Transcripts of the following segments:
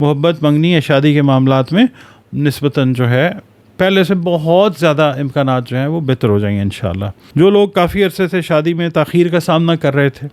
محبت منگنی یا شادی کے معاملات میں نسبتاً جو ہے پہلے سے بہت زیادہ امکانات جو ہیں وہ بہتر ہو جائیں گے انشاءاللہ. جو لوگ کافی عرصے سے شادی میں تاخیر کا سامنا کر رہے تھے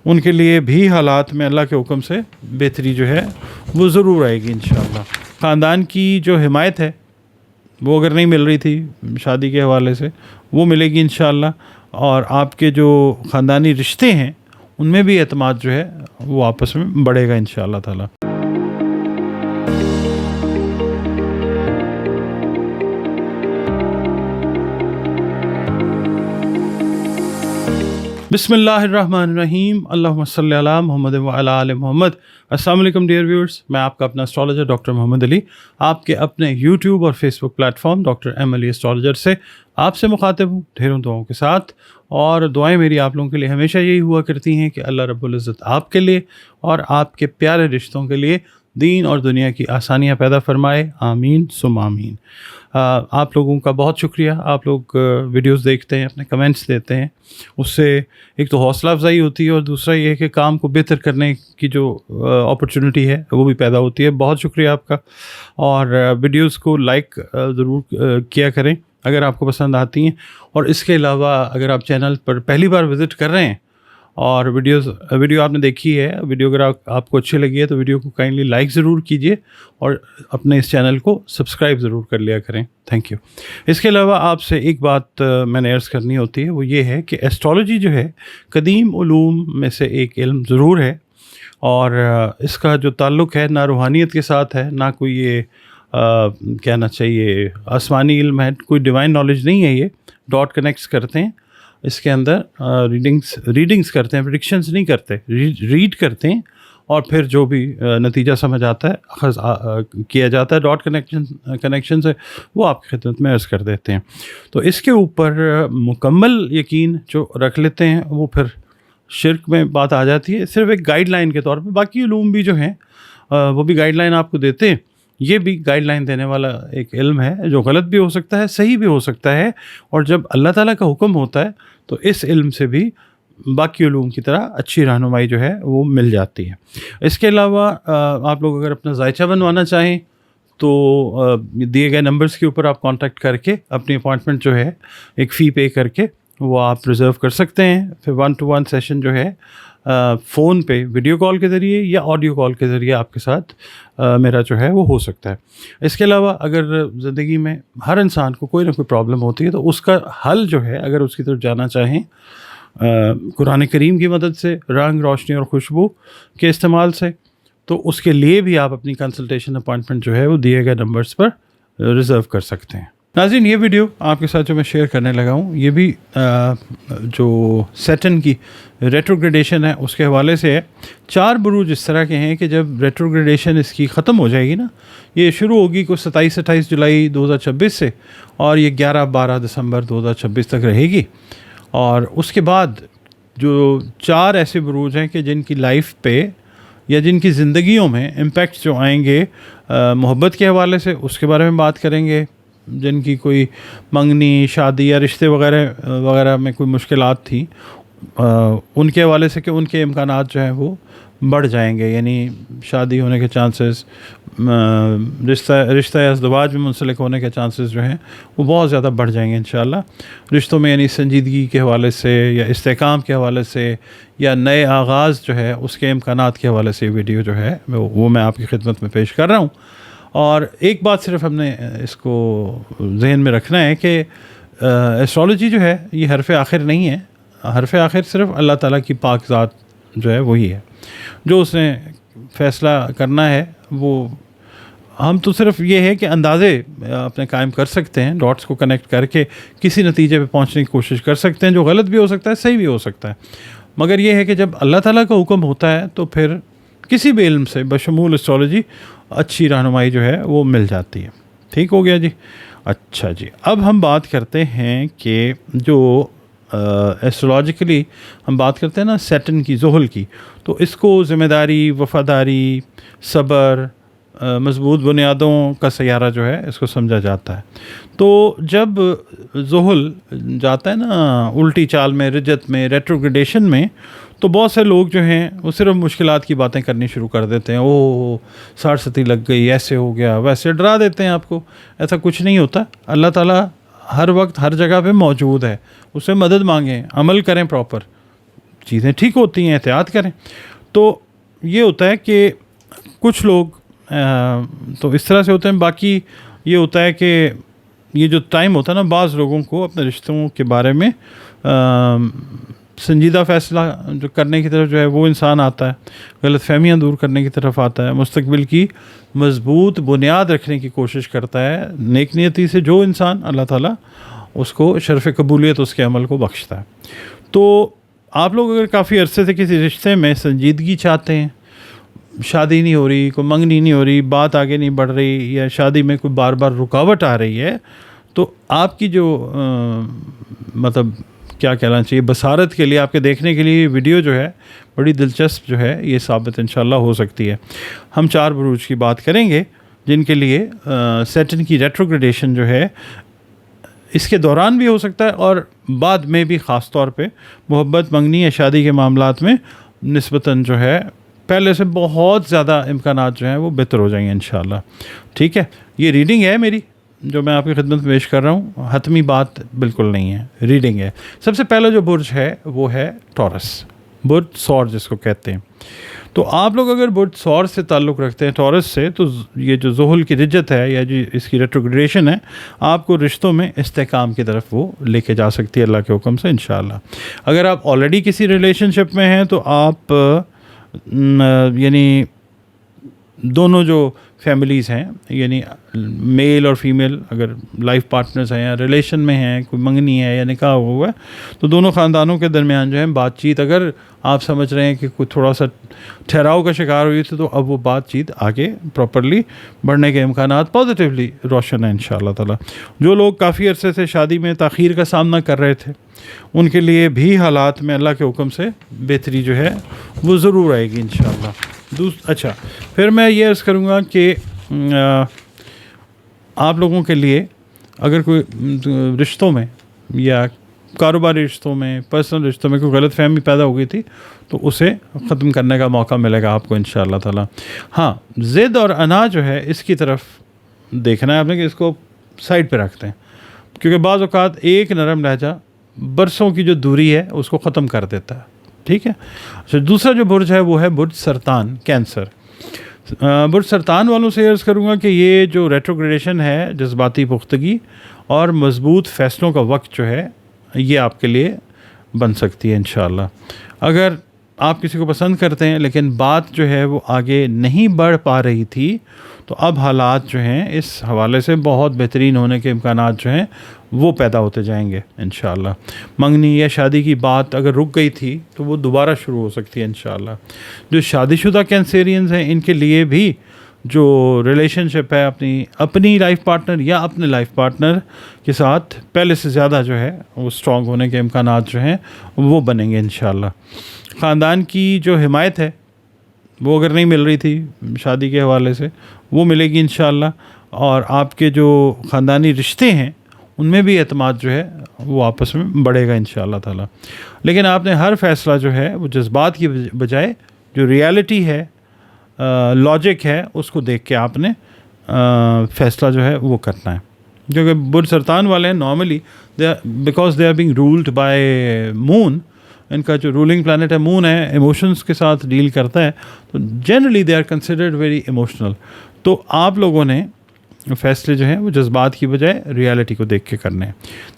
ان کے لیے بھی حالات میں اللہ کے حکم سے بہتری جو ہے وہ ضرور آئے گی انشاءاللہ. خاندان کی جو حمایت ہے وہ اگر نہیں مل رہی تھی شادی کے حوالے سے وہ ملے گی انشاءاللہ. اور آپ کے جو خاندانی رشتے ہیں ان میں بھی اعتماد جو ہے وہ آپس میں بڑھے گا انشاءاللہ تعالی. بسم اللہ الرحمن الرحیم. اللہم صلی علی محمد وعلی آل محمد. السلام علیکم ڈیئر ویورز، میں آپ کا اپنا اسٹرالوجر ڈاکٹر محمد علی آپ کے اپنے یوٹیوب اور فیس بک پلیٹ فارم ڈاکٹر ایم علی اسٹرالوجر سے آپ سے مخاطب ہوں ڈھیروں دعاؤں کے ساتھ. اور دعائیں میری آپ لوگوں کے لیے ہمیشہ یہی ہوا کرتی ہیں کہ اللہ رب العزت آپ کے لیے اور آپ کے پیارے رشتوں کے لیے دین اور دنیا کی آسانیاں پیدا فرمائے. آمین ثم آمین. آپ لوگوں کا بہت شکریہ. آپ لوگ ویڈیوز دیکھتے ہیں، اپنے کمنٹس دیتے ہیں، اس سے ایک تو حوصلہ افزائی ہوتی ہے اور دوسرا یہ ہے کہ کام کو بہتر کرنے کی جو اپرچونٹی ہے وہ بھی پیدا ہوتی ہے. بہت شکریہ آپ کا. اور ویڈیوز کو لائک ضرور کیا کریں اگر آپ کو پسند آتی ہیں. اور اس کے علاوہ اگر آپ چینل پر پہلی بار وزٹ کر رہے ہیں اور ویڈیو آپ نے دیکھی ہے، ویڈیو اگر آپ کو اچھی لگی ہے تو ویڈیو کو کائنڈلی لائک ضرور کیجیے اور اپنے اس چینل کو سبسکرائب ضرور کر لیا کریں. Thank you. اس کے علاوہ آپ سے ایک بات میں نے عرض کرنی ہوتی ہے، وہ یہ ہے کہ ایسٹرالوجی جو ہے قدیم علوم میں سے ایک علم ضرور ہے اور اس کا جو تعلق ہے نہ روحانیت کے ساتھ ہے، نہ کوئی یہ کہنا چاہیے آسمانی علم ہے، کوئی ڈیوائن نالج نہیں ہے. یہ ڈاٹ کنیکٹس کرتے ہیں اس کے اندر، ریڈنگز کرتے ہیں، پریڈکشنز نہیں کرتے، ریڈ کرتے ہیں اور پھر جو بھی نتیجہ سمجھ آتا ہے کیا جاتا ہے ڈاٹ کنیکشن سے وہ آپ کی خدمت میں عرض کر دیتے ہیں. تو اس کے اوپر مکمل یقین جو رکھ لیتے ہیں وہ پھر شرک میں بات آ جاتی ہے. صرف ایک گائیڈ لائن کے طور پہ باقی علوم بھی جو ہیں وہ بھی گائیڈ لائن آپ کو دیتے ہیں. یہ بھی گائیڈ لائن دینے والا ایک علم ہے جو غلط بھی ہو سکتا ہے، صحیح بھی ہو سکتا ہے. اور جب اللہ تعالیٰ کا حکم ہوتا ہے تو اس علم سے بھی باقی علوم کی طرح اچھی رہنمائی جو ہے وہ مل جاتی ہے. اس کے علاوہ آپ لوگ اگر اپنا ذائچہ بنوانا چاہیں تو دیے گئے نمبرز کے اوپر آپ کانٹیکٹ کر کے اپنی اپوائنٹمنٹ جو ہے ایک فی پے کر کے وہ آپ ریزرو کر سکتے ہیں. پھر 1-to-1 سیشن جو ہے فون پہ ویڈیو کال کے ذریعے یا آڈیو کال کے ذریعے آپ کے ساتھ میرا جو ہے وہ ہو سکتا ہے. اس کے علاوہ اگر زندگی میں ہر انسان کو کوئی نہ کوئی پرابلم ہوتی ہے تو اس کا حل جو ہے اگر اس کی طرف جانا چاہیں قرآن کریم کی مدد سے، رنگ روشنی اور خوشبو کے استعمال سے، تو اس کے لیے بھی آپ اپنی کنسلٹیشن اپوائنٹمنٹ جو ہے وہ دیے گئے نمبرز پر ریزرو کر سکتے ہیں. ناظرین، یہ ویڈیو آپ کے ساتھ جو میں شیئر کرنے لگا ہوں یہ بھی جو سیٹن کی ریٹروگریڈیشن ہے اس کے حوالے سے ہے. 4 بروج اس طرح کے ہیں کہ جب ریٹروگریڈیشن اس کی ختم ہو جائے گی نا، یہ شروع ہوگی کوئی 27-28 جولائی 2026 سے اور یہ 11-12 دسمبر 2026 تک رہے گی. اور اس کے بعد جو 4 ایسے بروج ہیں کہ جن کی لائف پہ یا جن کی زندگیوں میں امپیکٹس جو آئیں گے محبت کے حوالے سے اس کے بارے میں بات کریں گے. جن کی کوئی منگنی، شادی یا رشتے وغیرہ میں کوئی مشکلات تھیں ان کے حوالے سے کہ ان کے امکانات جو ہیں وہ بڑھ جائیں گے، یعنی شادی ہونے کے چانسز، رشتہ یا ازدواج میں منسلک ہونے کے چانسز جو ہیں وہ بہت زیادہ بڑھ جائیں گے انشاءاللہ. رشتوں میں یعنی سنجیدگی کے حوالے سے یا استحکام کے حوالے سے یا نئے آغاز جو ہے اس کے امکانات کے حوالے سے یہ ویڈیو جو ہے وہ میں آپ کی خدمت میں پیش کر رہا ہوں. اور ایک بات صرف ہم نے اس کو ذہن میں رکھنا ہے کہ ایسٹرالوجی جو ہے یہ حرف آخر نہیں ہے. حرف آخر صرف اللہ تعالیٰ کی پاک ذات جو ہے وہی ہے. جو اس نے فیصلہ کرنا ہے وہ ہم تو صرف یہ ہے کہ اندازے اپنے قائم کر سکتے ہیں، ڈاٹس کو کنیکٹ کر کے کسی نتیجے پہ پہنچنے کی کوشش کر سکتے ہیں جو غلط بھی ہو سکتا ہے، صحیح بھی ہو سکتا ہے. مگر یہ ہے کہ جب اللہ تعالیٰ کا حکم ہوتا ہے تو پھر کسی بھی علم سے بشمول ایسٹرالوجی اچھی رہنمائی جو ہے وہ مل جاتی ہے. ٹھیک ہو گیا جی. اچھا جی، اب ہم بات کرتے ہیں کہ جو ایسٹرولوجیکلی ہم بات کرتے ہیں نا سیٹن کی، زحل کی، تو اس کو ذمہ داری، وفاداری، صبر، مضبوط بنیادوں کا سیارہ جو ہے اس کو سمجھا جاتا ہے. تو جب زحل جاتا ہے نا الٹی چال میں، رجت میں، ریٹروگریڈیشن میں، تو بہت سے لوگ جو ہیں وہ صرف مشکلات کی باتیں کرنی شروع کر دیتے ہیں. او 60 لگ گئی, ایسے ہو گیا, ویسے ڈرا دیتے ہیں آپ کو. ایسا کچھ نہیں ہوتا. اللہ تعالیٰ ہر وقت ہر جگہ پہ موجود ہے. اس سے مدد مانگیں, عمل کریں پراپر, چیزیں ٹھیک ہوتی ہیں, احتیاط کریں. تو یہ ہوتا ہے کہ کچھ لوگ تو اس طرح سے ہوتے ہیں. باقی یہ ہوتا ہے کہ یہ جو ٹائم ہوتا ہے نا, بعض لوگوں کو اپنے رشتوں کے بارے میں سنجیدہ فیصلہ جو کرنے کی طرف جو ہے وہ انسان آتا ہے, غلط فہمیاں دور کرنے کی طرف آتا ہے, مستقبل کی مضبوط بنیاد رکھنے کی کوشش کرتا ہے. نیک نیتی سے جو انسان, اللہ تعالیٰ اس کو شرف قبولیت اس کے عمل کو بخشتا ہے. تو آپ لوگ اگر کافی عرصے سے کسی رشتے میں سنجیدگی چاہتے ہیں, شادی نہیں ہو رہی, کوئی منگنی نہیں ہو رہی, بات آگے نہیں بڑھ رہی, یا شادی میں کوئی بار بار رکاوٹ آ رہی ہے, تو آپ کی جو مطلب کیا کہنا چاہیے, بصارت کے لیے, آپ کے دیکھنے کے لیے ویڈیو جو ہے بڑی دلچسپ جو ہے یہ ثابت انشاءاللہ ہو سکتی ہے. ہم 4 بروج کی بات کریں گے جن کے لیے سیٹن کی ریٹروگریڈیشن جو ہے اس کے دوران بھی ہو سکتا ہے, اور بعد میں بھی, خاص طور پہ محبت, منگنی یا شادی کے معاملات میں نسبتاً جو ہے پہلے سے بہت زیادہ امکانات جو ہیں وہ بہتر ہو جائیں گے انشاءاللہ. ٹھیک ہے, یہ ریڈنگ ہے میری جو میں آپ کی خدمت میں پیش کر رہا ہوں, حتمی بات بالکل نہیں ہے, ریڈنگ ہے. سب سے پہلا جو برج ہے وہ ہے ٹورس, برج سور جس کو کہتے ہیں. تو آپ لوگ اگر برج سور سے تعلق رکھتے ہیں, ٹورس سے, تو یہ جو ذہل کی رجت ہے یا جو اس کی ریٹروگریڈیشن ہے آپ کو رشتوں میں استحکام کی طرف وہ لے کے جا سکتی ہے اللہ کے حکم سے انشاءاللہ. اگر آپ آلریڈی کسی ریلیشن شپ میں ہیں تو آپ یعنی دونوں جو فیملیز ہیں, یعنی میل اور فیمیل, اگر لائف پارٹنرز ہیں یا ریلیشن میں ہیں, کوئی منگنی ہے یا نکاح ہوا ہے, تو دونوں خاندانوں کے درمیان جو ہے بات چیت, اگر آپ سمجھ رہے ہیں کہ کوئی تھوڑا سا ٹھہراؤ کا شکار ہوئی تھی, تو اب وہ بات چیت آگے پراپرلی بڑھنے کے امکانات پازیٹیولی روشن ہیں انشاءاللہ تعالیٰ. جو لوگ کافی عرصے سے شادی میں تاخیر کا سامنا کر رہے تھے, ان کے لیے بھی حالات میں اللہ کے حکم سے بہتری جو ہے وہ ضرور آئے گی انشاءاللہ. اچھا, پھر میں یہ عرض کروں گا کہ آپ لوگوں کے لیے اگر کوئی رشتوں میں یا کاروباری رشتوں میں, پرسنل رشتوں میں کوئی غلط فہمی پیدا ہو گئی تھی, تو اسے ختم کرنے کا موقع ملے گا آپ کو انشاءاللہ تعالیٰ. ہاں, ضد اور انا جو ہے اس کی طرف دیکھنا ہے آپ نے کہ اس کو سائڈ پہ رکھتے ہیں, کیونکہ بعض اوقات ایک نرم لہجہ برسوں کی جو دوری ہے اس کو ختم کر دیتا ہے. ٹھیک ہے. اچھا, دوسرا جو برج ہے وہ ہے برج سرطان, کینسر. برج سرطان والوں سے عرض کروں گا کہ یہ جو ریٹروگریڈیشن ہے, جذباتی پختگی اور مضبوط فیصلوں کا وقت جو ہے یہ آپ کے لیے بن سکتی ہے انشاءاللہ. اگر آپ کسی کو پسند کرتے ہیں لیکن بات جو ہے وہ آگے نہیں بڑھ پا رہی تھی, تو اب حالات جو ہیں اس حوالے سے بہت بہترین ہونے کے امکانات جو ہیں وہ پیدا ہوتے جائیں گے انشاءاللہ. منگنی یا شادی کی بات اگر رک گئی تھی تو وہ دوبارہ شروع ہو سکتی ہے انشاءاللہ. جو شادی شدہ کینسیرینز ہیں ان کے لیے بھی جو ریلیشن شپ ہے اپنی لائف پارٹنر یا اپنے لائف پارٹنر کے ساتھ پہلے سے زیادہ جو ہے وہ اسٹرانگ ہونے کے امکانات جو ہیں وہ بنیں گے انشاءاللہ. خاندان کی جو حمایت ہے وہ اگر نہیں مل رہی تھی شادی کے حوالے سے, وہ ملے گی انشاءاللہ. اور آپ کے جو خاندانی رشتے ہیں ان میں بھی اعتماد جو ہے وہ آپس میں بڑھے گا انشاءاللہ تعالیٰ. لیکن آپ نے ہر فیصلہ جو ہے وہ جذبات کی بجائے جو ریالٹی ہے, لاجک ہے, اس کو دیکھ کے آپ نے فیصلہ جو ہے وہ کرنا ہے. کیونکہ برج سرطان والے ہیں normally because they are being ruled by moon, ان کا جو رولنگ پلانٹ ہے مون ہے, ایموشنز کے ساتھ ڈیل کرتا ہے, تو generally they are considered very emotional. تو آپ لوگوں نے فیصلے جو ہیں وہ جذبات کی بجائے ریالٹی کو دیکھ کے کرنے ہیں.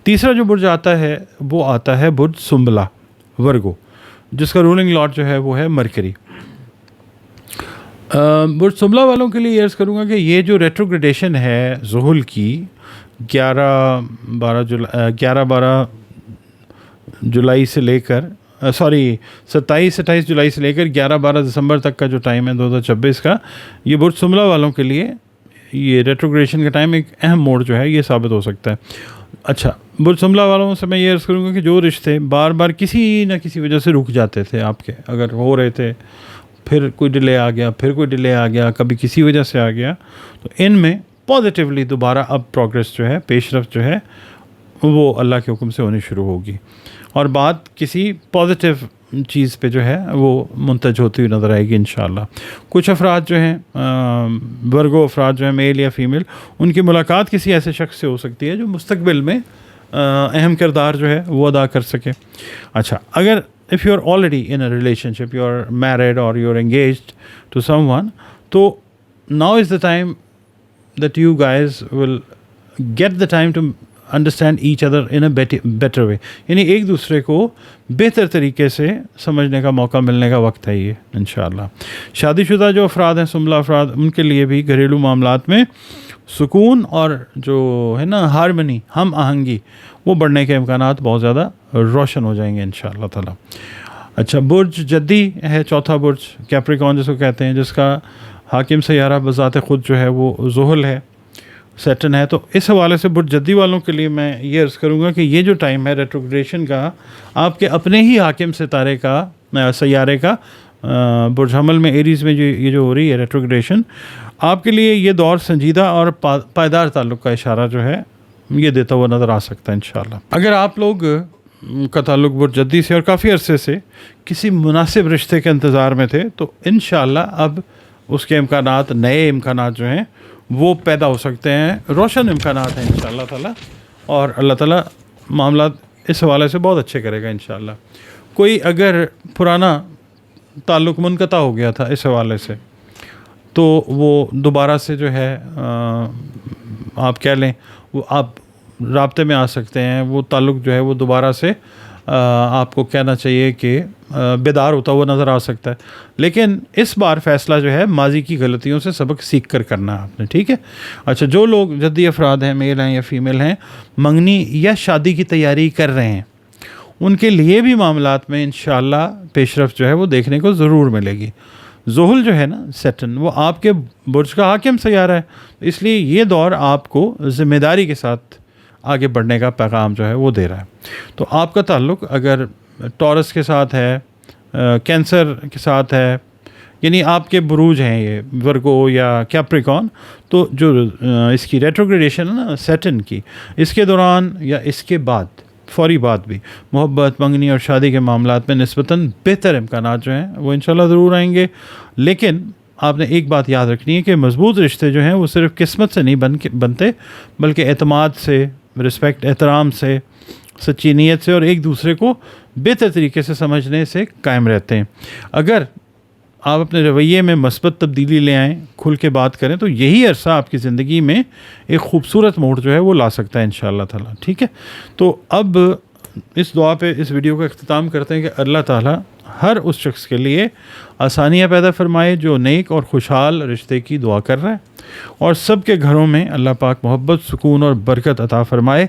تیسرا جو برج آتا ہے وہ آتا ہے برج سنبلا, ورگو, جس کا رولنگ لاٹ جو ہے وہ ہے مرکری. برج سنبلا والوں کے لیے عرض کروں گا کہ یہ جو ریٹروگریڈیشن ہے ذہل کی 11-12 جولائی سے لے کر 27-28 جولائی سے لے کر 11-12 دسمبر تک کا جو ٹائم ہے 2026 کا, یہ برج سنبلا والوں کے لیے یہ ریٹروگریڈیشن کا ٹائم ایک اہم موڑ جو ہے یہ ثابت ہو سکتا ہے. اچھا, برج سنبلا والوں سے میں یہ عرض کروں گا کہ جو رشتے بار بار کسی نہ کسی وجہ سے رک جاتے تھے آپ کے, اگر ہو رہے تھے پھر کوئی ڈیلے آ گیا, پھر کوئی ڈیلے آ گیا, کبھی کسی وجہ سے آ گیا, تو ان میں پازیٹیولی دوبارہ اب پروگریس جو ہے, پیش رفت جو ہے وہ اللہ کے حکم سے ہونی شروع ہوگی. اور بات کسی پازیٹیو چیز پہ جو ہے وہ منتج ہوتی ہوئی نظر آئے گی انشاءاللہ. کچھ افراد جو ہیں ورگو افراد جو ہیں میل یا فیمیل, ان کی ملاقات کسی ایسے شخص سے ہو سکتی ہے جو مستقبل میں اہم کردار جو ہے وہ ادا کر سکے. اچھا, اگر if you are already in a relationship, you are married or you are engaged to someone, تو now is the time that you guys will get the time to understand each other in a better way. یعنی ایک دوسرے کو بہتر طریقے سے سمجھنے کا موقع ملنے کا وقت ہے یہ انشاءاللہ. شادی شدہ جو افراد ہیں, سنبلہ افراد, ان کے لیے بھی گھریلو معاملات میں سکون اور جو ہے نا ہارمنی, ہم آہنگی, وہ بڑھنے کے امکانات بہت زیادہ روشن ہو جائیں گے انشاءاللہ تعالی. اچھا, برج جدی ہے چوتھا برج, کیپریکون جس کو کہتے ہیں, جس کا حاکم سیارہ بذات خود جو ہے وہ زحل ہے, سیٹن ہے. تو اس حوالے سے برج جدی والوں کے لیے میں یہ عرض کروں گا کہ یہ جو ٹائم ہے ریٹروگریشن کا, آپ کے اپنے ہی حاکم ستارے کا, سیارے کا, برج حمل میں ایریز میں جو یہ جو ہو رہی ہے ریٹروگریشن, آپ کے لیے یہ دور سنجیدہ اور پائیدار تعلق کا اشارہ جو ہے یہ دیتا ہوا نظر آ سکتا ہے انشاءاللہ. اگر آپ لوگ کا تعلق برج جدی سے اور کافی عرصے سے کسی مناسب رشتے کے انتظار میں تھے, تو انشاءاللہ اب اس کے امکانات, نئے امکانات جو ہیں وہ پیدا ہو سکتے ہیں, روشن امکانات ہیں انشاءاللہ تعالی, اور اللہ تعالیٰ معاملات اس حوالے سے بہت اچھے کرے گا انشاءاللہ. کوئی اگر پرانا تعلق منقطع ہو گیا تھا اس حوالے سے, تو وہ دوبارہ سے جو ہے آپ کہہ لیں وہ آپ رابطے میں آ سکتے ہیں. وہ تعلق جو ہے وہ دوبارہ سے آپ کو کہنا چاہیے کہ بیدار ہوتا ہوا نظر آ سکتا ہے. لیکن اس بار فیصلہ جو ہے ماضی کی غلطیوں سے سبق سیکھ کر کرنا ہے آپ نے, ٹھیک ہے. اچھا, جو لوگ جدی افراد ہیں, میل ہیں یا فیمیل ہیں, منگنی یا شادی کی تیاری کر رہے ہیں, ان کے لیے بھی معاملات میں انشاءاللہ پیش رفت جو ہے وہ دیکھنے کو ضرور ملے گی. زحل جو ہے نا سیٹن, وہ آپ کے برج کا حاکم سیارہ ہے, اس لیے یہ دور آپ کو ذمہ داری کے ساتھ آگے بڑھنے کا پیغام جو ہے وہ دے رہا ہے. تو آپ کا تعلق اگر ٹورس کے ساتھ ہے, کینسر کے ساتھ ہے, یعنی آپ کے بروج ہیں یہ ورگو یا کیپریکون, تو جو اس کی ریٹروگریڈیشن ہے نا سیٹن کی, اس کے دوران یا اس کے بعد فوری بعد بھی محبت, منگنی اور شادی کے معاملات میں نسبتاً بہتر امکانات جو ہیں وہ انشاءاللہ ضرور آئیں گے. لیکن آپ نے ایک بات یاد رکھنی ہے کہ مضبوط رشتے جو ہیں وہ صرف قسمت سے نہیں بنتے, بلکہ اعتماد سے, رسپیکٹ, احترام سے, سچی نیت سے اور ایک دوسرے کو بہتر طریقے سے سمجھنے سے قائم رہتے ہیں. اگر آپ اپنے رویے میں مثبت تبدیلی لے آئیں, کھل کے بات کریں, تو یہی عرصہ آپ کی زندگی میں ایک خوبصورت موڑ جو ہے وہ لا سکتا ہے انشاءاللہ تعالیٰ, ٹھیک ہے. تو اب اس دعا پہ اس ویڈیو کا اختتام کرتے ہیں کہ اللہ تعالیٰ ہر اس شخص کے لیے آسانیاں پیدا فرمائے جو نیک اور خوشحال رشتے کی دعا کر رہا ہے, اور سب کے گھروں میں اللہ پاک محبت, سکون اور برکت عطا فرمائے.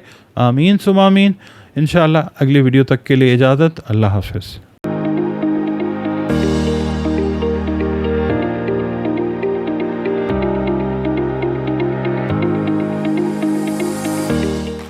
آمین ثم آمین. انشاءاللہ اگلی ویڈیو تک کے لیے اجازت. اللہ حافظ.